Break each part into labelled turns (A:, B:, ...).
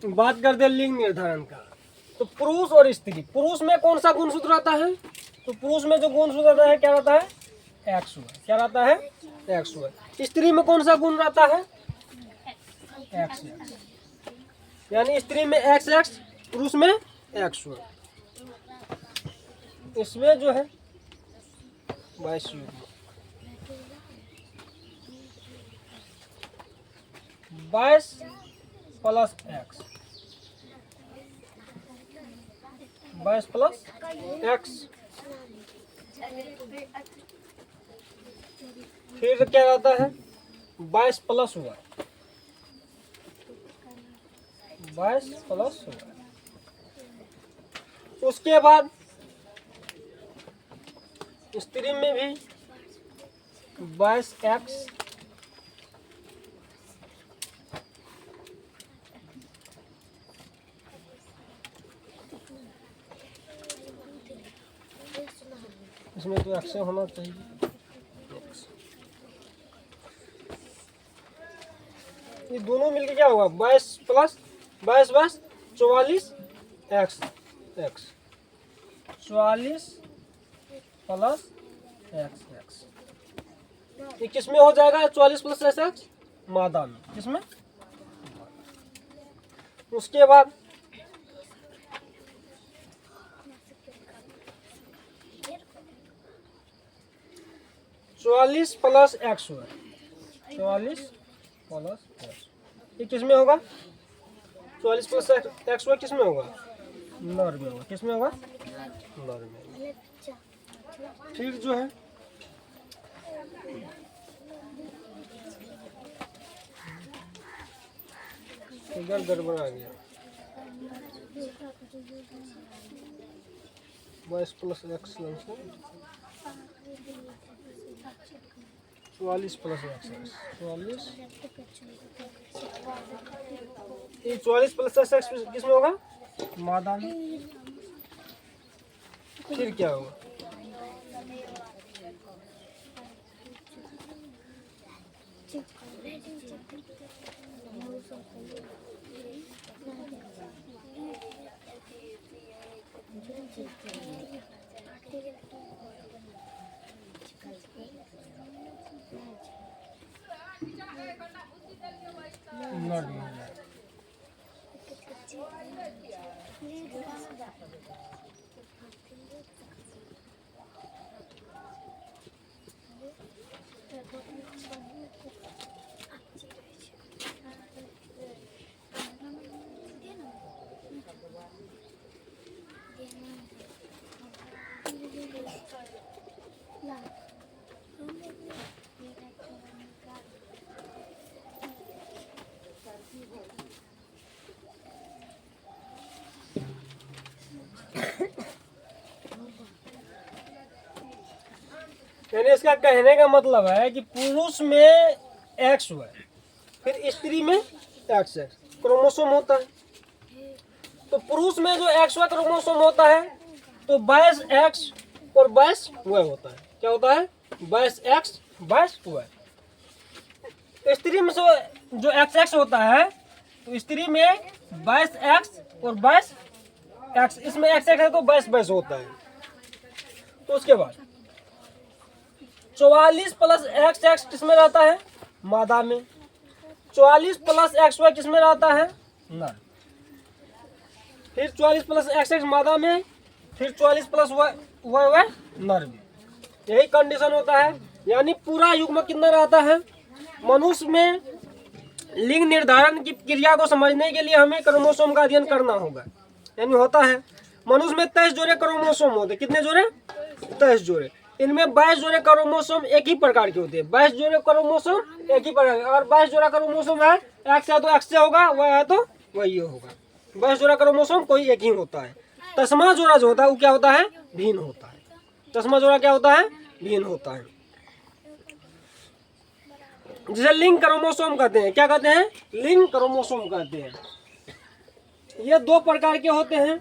A: बात करते हैं लिंग निर्धारण का। तो पुरुष और स्त्री, पुरुष में कौन सा गुणसूत्र आता है? तो पुरुष में जो गुणसूत्र आता है क्या रहता है? X Y. क्या रहता है? X Y. स्त्री में कौन सा गुण रहता है? X X. यानी स्त्री में एक्स एक्स, पुरुष में एक्स वाई। इसमें जो है 22 युग्म, 22 प्लस एक्स, 22 प्लस एक्स। फिर क्या रहता है? 22 प्लस वाई, 22 प्लस वाई। उसके बाद स्त्री में भी 22 एक्स, इसमें तो एक्स होना चाहिए। ये दोनों मिलके क्या होगा? 22 plus 22 22 44 x x, 44 plus x x. ये किस में हो जाएगा? 44 प्लस एक्स एक्स मादा में। किसमें? उसके बाद चौवालीस प्लस एक्स हुआ, 44 प्लस एक्स, ये किस में होगा? 44 प्लस एक्स हुआ किस में होगा? नर में होगा। किस में होगा? नर में। फिर जो है इधर गड़बड़ आ गया। 22 प्लस एक्स, 44 प्लस एक्स, 44। ये 44 प्लस एक्स किस में होगा? मादा में। फिर क्या होगा? नर में हो जाएगा। यानी इसका कहने का मतलब है कि पुरुष में एक्स हुआ, फिर स्त्री में एक्स एक्स क्रोमोसोम होता है। तो पुरुष में जो एक्स वाई क्रोमोसोम होता है तो 22 एक्स और 22 वाई होता है। क्या होता है? 22 एक्स 22 वाई। स्त्री में जो एक्स एक्स होता है तो स्त्री में 22 एक्स और 22 एक्स, इसमें एक्स एक्स है तो 22 22 होता है। तो उसके बाद 44 प्लस एक्स एक्स किसमें रहता है? मादा में। 44 प्लस एक्स वाई किसमें रहता है? नर। फिर 44 प्लस एक्स एक्स मादा में, फिर 44 प्लस वाई वाई नर में। यही कंडीशन होता है। यानी पूरा युग्म कितना रहता है? मनुष्य में लिंग निर्धारण की क्रिया को समझने के लिए हमें क्रोमोसोम का अध्ययन करना होगा। यानी होता है मनुष्य में 23 जोड़े क्रोमोसोम होते हैं। कितने जोड़े? 23 जोड़े। इनमें 22 जोड़े क्रोमोसोम एक ही प्रकार के होते हैं। 22 जोड़े क्रोमोसोम एक ही प्रकार के। अगर 22 जोड़ा क्रोमोसोम है, एक्स है तो एक्स से होगा, वाई है तो वही होगा। 22 जोड़ा क्रोमोसोम कोई एक ही होता है। तस्मा जोड़ा जो होता है वो क्या होता है? भिन्न होता है। तस्मा जोड़ा क्या होता है? भिन्न होता है। जिसे लिंग क्रोमोसोम कहते हैं। क्या कहते हैं? लिंग क्रोमोसोम कहते हैं। ये दो प्रकार के होते हैं,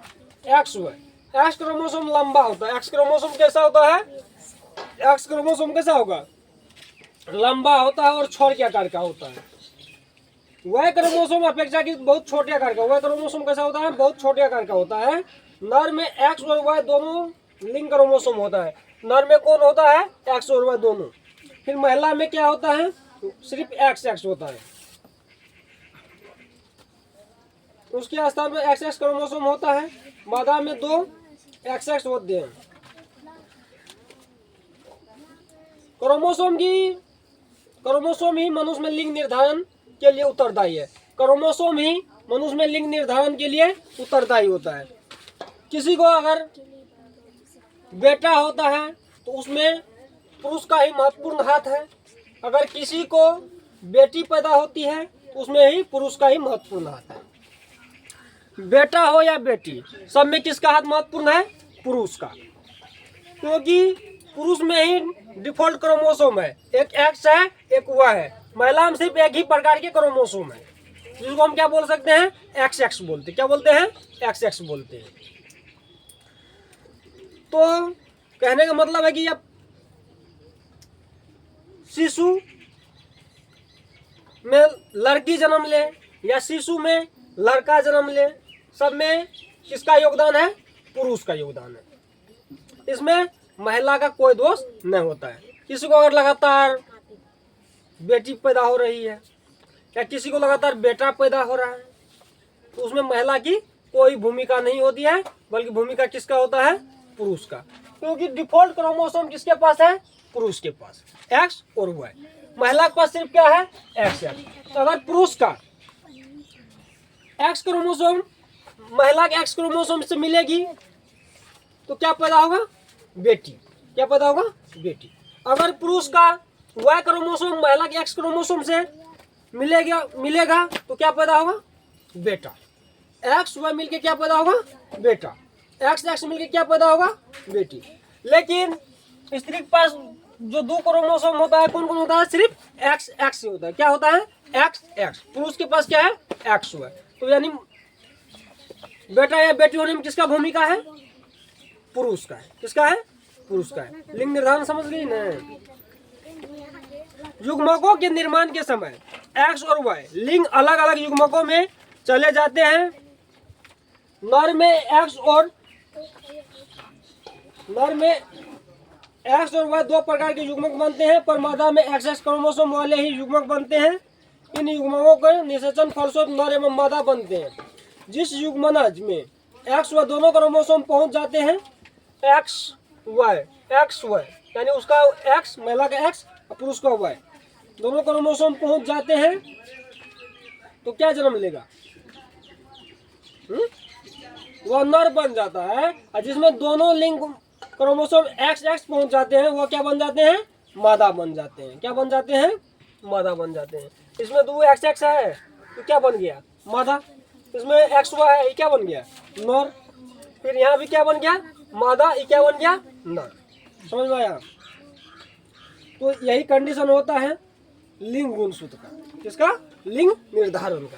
A: एक्स वाई। एक्स क्रोमोसोम लंबा होता है। एक्स क्रोमोसोम कैसा होता है? एक्स क्रोमोसोम कैसा होगा? लंबा होता है और छोर के आकार का होता है। वह क्रोमोसोम अपेक्षाकृत बहुत छोटे आकार का, वह क्रोमोसोम कैसा होता है, बहुत छोटे आकार का होता है। नर में एक्स और वाई दोनों लिंग क्रोमोसोम होता है। नर में कौन होता है, एक्स और वाई दोनों। फिर महिला में क्या होता है, सिर्फ एक्स एक्स होता है, उसके स्थान में एक्स एक्स क्रोमोसोम होता है। मादा में 2 एक्स एक्स होते हैं। क्रोमोसोम ही मनुष्य में लिंग निर्धारण के लिए उत्तरदायी है। क्रोमोसोम ही मनुष्य में लिंग निर्धारण के लिए उत्तरदायी होता है। किसी को अगर बेटा होता है तो उसमें पुरुष का ही महत्वपूर्ण हाथ है। अगर किसी को बेटी पैदा होती है तो उसमें ही पुरुष का ही महत्वपूर्ण हाथ है। बेटा हो या बेटी, सब में किसका हाथ महत्वपूर्ण है, पुरुष का, क्योंकि पुरुष में ही डिफॉल्ट क्रोमोसोम है, एक एक्स है एक वाई है। महिला में सिर्फ एक ही प्रकार के क्रोमोसोम है, जिसको हम क्या बोल सकते हैं, एक्स एक्स बोलते हैं। क्या बोलते हैं, एक्स एक्स बोलते हैं। तो कहने का मतलब है कि अब शिशु में लड़की जन्म ले या शिशु में लड़का जन्म ले, सब में किसका योगदान है, पुरुष का योगदान है। इसमें महिला का कोई दोष नहीं होता है। किसी को अगर लगातार बेटी पैदा हो रही है या किसी को लगातार बेटा पैदा हो रहा है तो उसमें महिला की कोई भूमिका नहीं होती है, बल्कि भूमिका किसका होता है, पुरुष का, क्योंकि डिफॉल्ट क्रोमोसोम किसके पास है, पुरुष के पास, एक्स और वाई। महिला के पास सिर्फ क्या है, एक्स एक्स। तो अगर पुरुष का एक्स क्रोमोसोम महिला के एक्स क्रोमोसोम से मिलेगी तो क्या पैदा होगा, बेटी। क्या पैदा होगा, बेटी। अगर पुरुष का वाई क्रोमोसोम महिला के एक्स क्रोमोसोम से मिलेगा तो क्या पैदा होगा, बेटा। एक्स वाई मिलके क्या पैदा होगा, बेटा। एक्स एक्स मिलके क्या पैदा होगा, बेटी। लेकिन स्त्री के पास जो 2 क्रोमोसोम होता है, कौन कौन होता है, सिर्फ एक्स एक्स होता है। क्या होता है, एक्स एक्स। पुरुष के पास क्या है, एक्स वाई। तो यानी बेटा या बेटी होने में किसका भूमिका है, पुरुष का है। किसका है, पुरुष का है। लिंग निर्धारण समझ गई ना। युग्मकों के निर्माण के समय एक्स और वाई लिंग अलग अलग युग्मकों में चले जाते हैं। नर में एक्स और वाई 2 प्रकार के युग्मक बनते हैं, पर मादा में एक्स एक्स क्रोमोसोम वाले ही युग्मक बनते हैं। इन युग्मकों के निषेचन फलस्वरूप नर एवं मादा बनते हैं। जिस युग्मनज में एक्स वाई दोनों क्रोमोसोम पहुंच जाते हैं, एक्स वाई यानी उसका एक्स, महिला का एक्स और पुरुष का वाई, दोनों क्रोमोसोम पहुंच जाते हैं तो क्या जन्म लेगा, वह नर बन जाता है। और जिसमें दोनों लिंग क्रोमोसोम एक्स एक्स पहुंच जाते हैं वह क्या बन जाते हैं, मादा बन जाते हैं। क्या बन जाते हैं, मादा बन जाते हैं। इसमें 2 एक्स एक्स है तो क्या बन गया, मादा। इसमें एक्स वाई है, ये क्या बन गया, नर। फिर यहाँ भी क्या बन गया, मादा, ये क्या बन गया, नर। समझ में आया। तो यही कंडीशन होता है लिंग गुणसूत्र का। किसका, लिंग निर्धारण का।